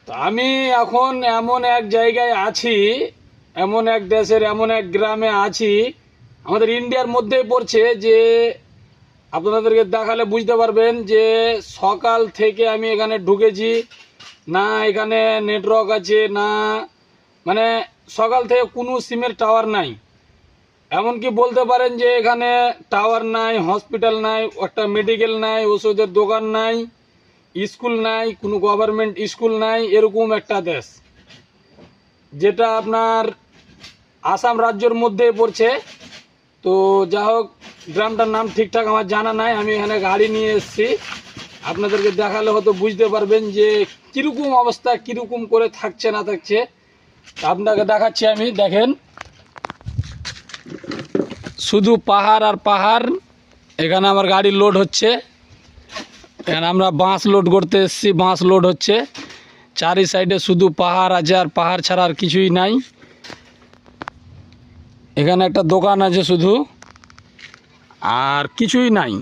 তো আমি এখন এমন এক জায়গায় আছি, এমন এক দেশের এমন এক গ্রামে আছি, আমাদের ইন্ডিয়ার মধ্যেই পড়ছে, যে আপনাদেরকে দেখালে বুঝতে পারবেন যে সকাল থেকে আমি এখানে ঢুকেছি, না এখানে নেটওয়ার্ক আছে, না মানে সকাল থেকে কোনো সিমের টাওয়ার নাই। এমনকি বলতে পারেন যে এখানে টাওয়ার নাই, হসপিটাল নাই, একটা মেডিকেল নাই, ওষুধের দোকান নাই, স্কুল নাই, কোনো গভর্নমেন্ট স্কুল নাই, এরকম একটা দেশ, যেটা আপনার আসাম রাজ্যের মধ্যে পড়ছে। তো যা হোক, গ্রামটার নাম ঠিকঠাক আমার জানা নাই, আমি এখানে গাড়ি নিয়ে এসেছি, আপনাদেরকে দেখালে হয়তো বুঝতে পারবেন যে কীরকম অবস্থা, কীরকম করে থাকছে না থাকছে। আপনাকে দেখাচ্ছি আমি, দেখেন শুধু পাহাড় আর পাহাড়। এখানে আমার গাড়ি লোড হচ্ছে, এখানে আমরা বাঁশ লোড করতে এসেছি, বাঁশ লোড হচ্ছে। চারি সাইডে শুধু পাহাড় আছে, আর পাহাড় ছাড়া আর কিছুই নাই। এখানে একটা দোকান আছে শুধু, আর কিছুই নাই।